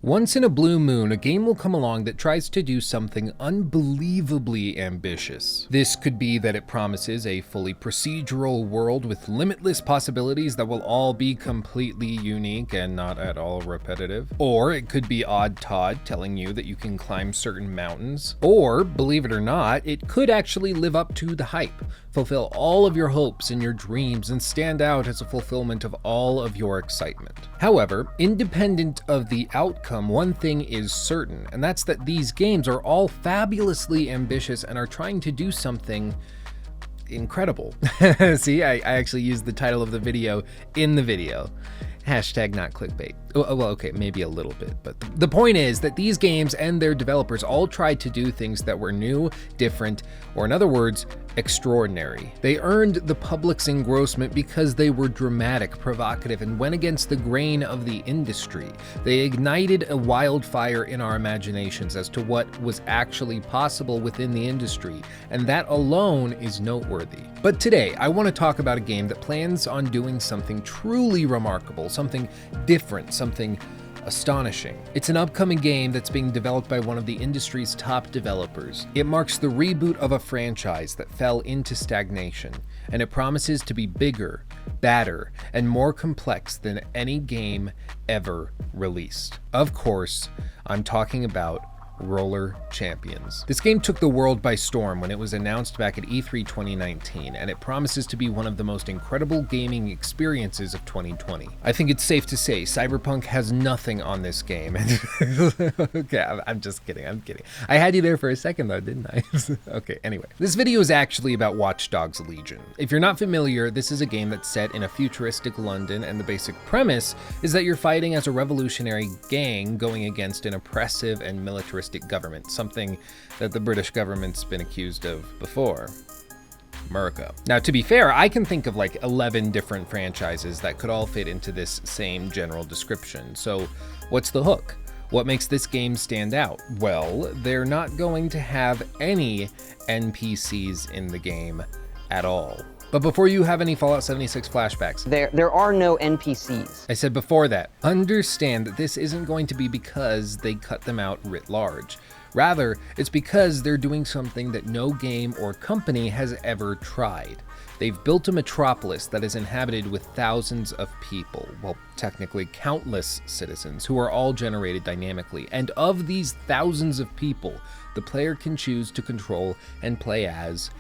Once in a blue moon, a game will come along that tries to do something unbelievably ambitious. This could be that it promises a fully procedural world with limitless possibilities that will all be completely unique and not at all repetitive. Or it could be Odd Todd telling you that you can climb certain mountains. Or, believe it or not, it could actually live up to the hype, fulfill all of your hopes and your dreams, and stand out as a fulfillment of all of your excitement. However, independent of the outcome, one thing is certain, and that's that these games are all fabulously ambitious and are trying to do something incredible. See, I actually used the title of the video in the video. Hashtag not clickbait. Well, okay, maybe a little bit, but the point is that these games and their developers all tried to do things that were new, different, or in other words, extraordinary. They earned the public's engrossment because they were dramatic, provocative, and went against the grain of the industry. They ignited a wildfire in our imaginations as to what was actually possible within the industry, and that alone is noteworthy. But today, I want to talk about a game that plans on doing something truly remarkable, something different, something astonishing. It's an upcoming game that's being developed by one of the industry's top developers. It marks the reboot of a franchise that fell into stagnation, and it promises to be bigger, badder, and more complex than any game ever released. Of course, I'm talking about Roller Champions. This game took the world by storm when it was announced back at E3 2019, and it promises to be one of the most incredible gaming experiences of 2020. I think it's safe to say Cyberpunk has nothing on this game. Okay, I'm just kidding, I'm kidding. I had you there for a second though, didn't I? Okay, anyway. This video is actually about Watch Dogs Legion. If you're not familiar, this is a game that's set in a futuristic London, and the basic premise is that you're fighting as a revolutionary gang going against an oppressive and militaristic government, something that the British government's been accused of before. Murica. Now, to be fair, I can think of like 11 different franchises that could all fit into this same general description. So what's the hook? What makes this game stand out? Well, they're not going to have any NPCs in the game at all. But before you have any Fallout 76 flashbacks, there are no NPCs. I said before that, understand that this isn't going to be because they cut them out writ large. Rather, it's because they're doing something that no game or company has ever tried. They've built a metropolis that is inhabited with thousands of people, well, technically countless citizens, who are all generated dynamically. And of these thousands of people, the player can choose to control and play as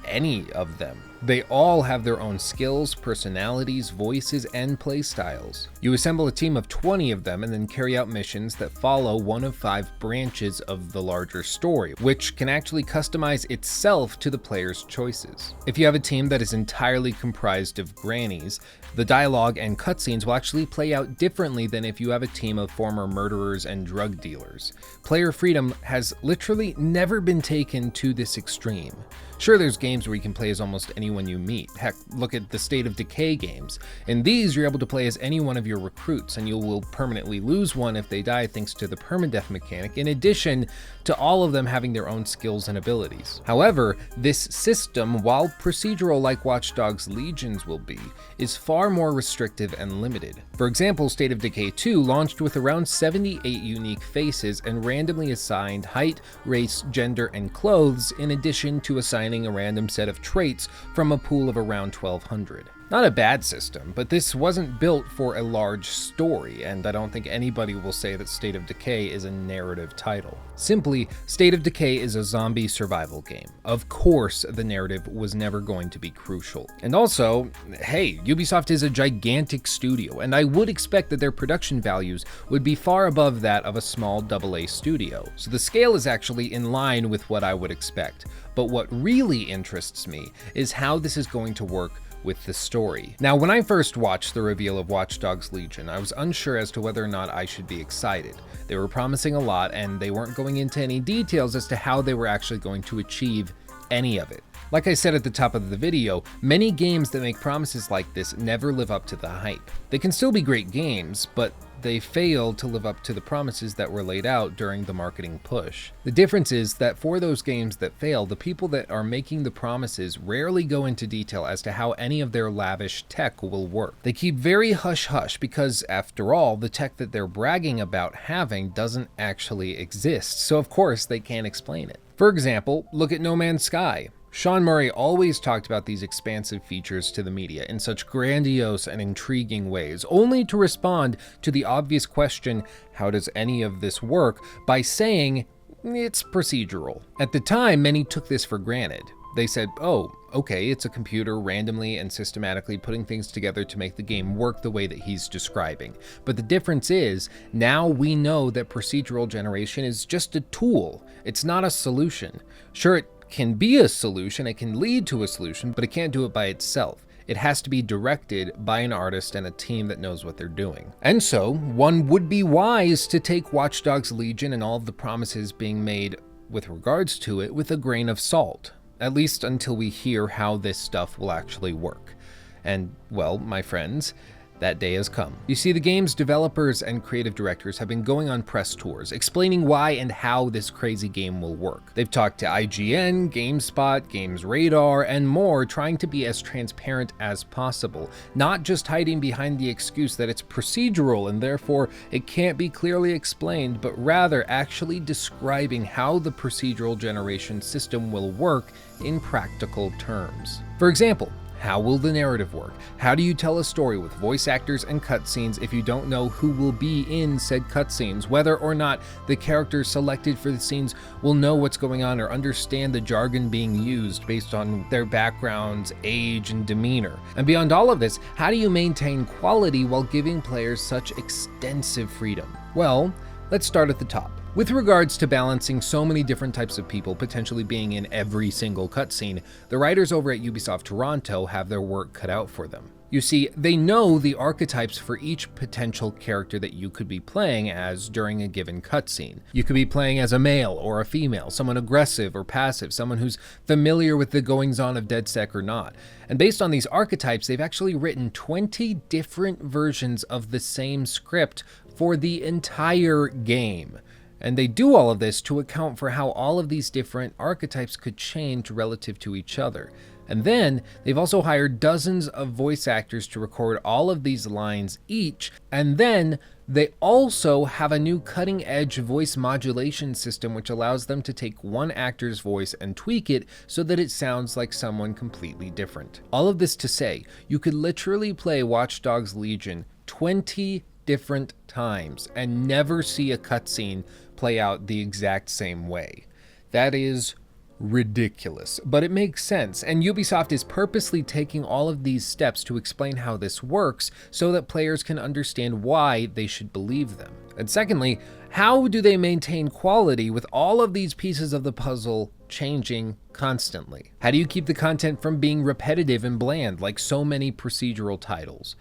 any of them. They all have their own skills, personalities, voices, and play styles. You assemble a team of 20 of them and then carry out missions that follow one of 5 branches of the larger story, which can actually customize itself to the player's choices. If you have a team that is entirely comprised of grannies, the dialogue and cutscenes will actually play out differently than if you have a team of former murderers and drug dealers. Player freedom has literally never been taken to this extreme. Sure, there's games where you can play as almost anyone you meet. Heck, look at the State of Decay games. In these, you're able to play as any one of your recruits, and you will permanently lose one if they die thanks to the permadeath mechanic, in addition to all of them having their own skills and abilities. However, this system, while procedural like Watch Dogs Legions will be, is far more restrictive and limited. For example, State of Decay 2 launched with around 78 unique faces and randomly assigned height, race, gender, and clothes, in addition to assigning a random set of traits from a pool of around 1,200. Not a bad system, but this wasn't built for a large story, and I don't think anybody will say that State of Decay is a narrative title. Simply, State of Decay is a zombie survival game. Of course, the narrative was never going to be crucial. And also, hey, Ubisoft is a gigantic studio, and I would expect that their production values would be far above that of a small AA studio. So the scale is actually in line with what I would expect. But what really interests me is how this is going to work with the story. Now, when I first watched the reveal of Watch Dogs Legion, I was unsure as to whether or not I should be excited. They were promising a lot, and they weren't going into any details as to how they were actually going to achieve any of it. Like I said at the top of the video, many games that make promises like this never live up to the hype. They can still be great games, but they failed to live up to the promises that were laid out during the marketing push. The difference is that for those games that fail, the people that are making the promises rarely go into detail as to how any of their lavish tech will work. They keep very hush-hush because, after all, the tech that they're bragging about having doesn't actually exist, so of course they can't explain it. For example, look at No Man's Sky. Sean Murray always talked about these expansive features to the media in such grandiose and intriguing ways, only to respond to the obvious question, how does any of this work, by saying, it's procedural. At the time, many took this for granted. They said, oh, okay, it's a computer randomly and systematically putting things together to make the game work the way that he's describing. But the difference is, now we know that procedural generation is just a tool. It's not a solution. Sure, it can be a solution, it can lead to a solution, but it can't do it by itself. It has to be directed by an artist and a team that knows what they're doing. And so, one would be wise to take Watch Dogs Legion and all of the promises being made with regards to it with a grain of salt, at least until we hear how this stuff will actually work. And, well, my friends, that day has come. You see, the game's developers and creative directors have been going on press tours, explaining why and how this crazy game will work. They've talked to IGN, GameSpot, Games Radar, and more, trying to be as transparent as possible, not just hiding behind the excuse that it's procedural and therefore it can't be clearly explained, but rather actually describing how the procedural generation system will work in practical terms. For example, how will the narrative work? How do you tell a story with voice actors and cutscenes if you don't know who will be in said cutscenes, whether or not the characters selected for the scenes will know what's going on or understand the jargon being used based on their backgrounds, age, and demeanor? And beyond all of this, how do you maintain quality while giving players such extensive freedom? Well, let's start at the top. With regards to balancing so many different types of people potentially being in every single cutscene, the writers over at Ubisoft Toronto have their work cut out for them. You see, they know the archetypes for each potential character that you could be playing as during a given cutscene. You could be playing as a male or a female, someone aggressive or passive, someone who's familiar with the goings-on of DedSec or not. And based on these archetypes, they've actually written 20 different versions of the same script for the entire game. And they do all of this to account for how all of these different archetypes could change relative to each other. And then they've also hired dozens of voice actors to record all of these lines each, and then they also have a new cutting-edge voice modulation system which allows them to take one actor's voice and tweak it so that it sounds like someone completely different. All of this to say, you could literally play Watch Dogs Legion 20 different times and never see a cutscene play out the exact same way. That is ridiculous, but it makes sense, and Ubisoft is purposely taking all of these steps to explain how this works so that players can understand why they should believe them. And secondly, how do they maintain quality with all of these pieces of the puzzle changing constantly? How do you keep the content from being repetitive and bland like so many procedural titles?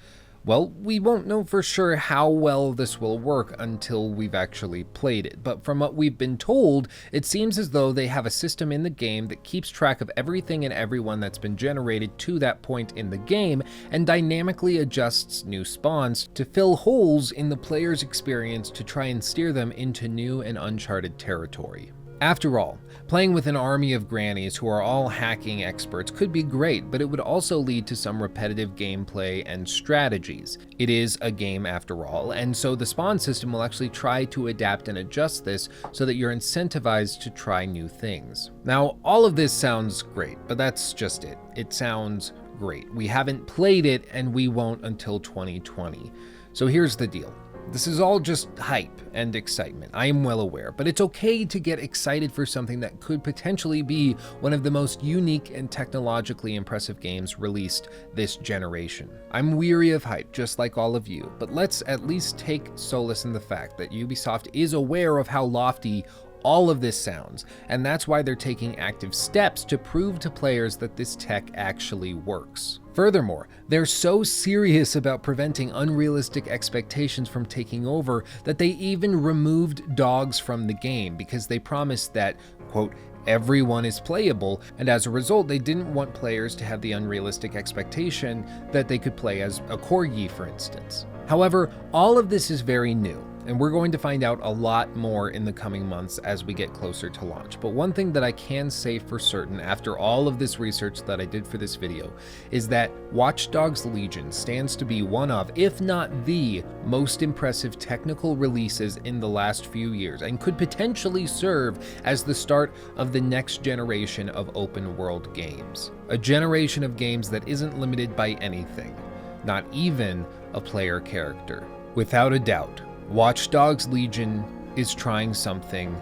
Well, we won't know for sure how well this will work until we've actually played it, but from what we've been told, it seems as though they have a system in the game that keeps track of everything and everyone that's been generated to that point in the game and dynamically adjusts new spawns to fill holes in the player's experience to try and steer them into new and uncharted territory. After all, playing with an army of grannies who are all hacking experts could be great, but it would also lead to some repetitive gameplay and strategies. It is a game after all, and so the spawn system will actually try to adapt and adjust this so that you're incentivized to try new things. Now, all of this sounds great, but that's just it. It sounds great. We haven't played it, and we won't until 2020. So here's the deal. This is all just hype and excitement, I am well aware, but it's okay to get excited for something that could potentially be one of the most unique and technologically impressive games released this generation. I'm weary of hype, just like all of you, but let's at least take solace in the fact that Ubisoft is aware of how lofty all of this sounds, and that's why they're taking active steps to prove to players that this tech actually works. Furthermore, they're so serious about preventing unrealistic expectations from taking over that they even removed dogs from the game because they promised that, quote, everyone is playable, and as a result they didn't want players to have the unrealistic expectation that they could play as a corgi, for instance. However, all of this is very new, and we're going to find out a lot more in the coming months as we get closer to launch. But one thing that I can say for certain after all of this research that I did for this video is that Watch Dogs Legion stands to be one of, if not the most impressive technical releases in the last few years, and could potentially serve as the start of the next generation of open world games. A generation of games that isn't limited by anything, not even a player character. Without a doubt, Watch Dogs Legion is trying something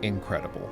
incredible.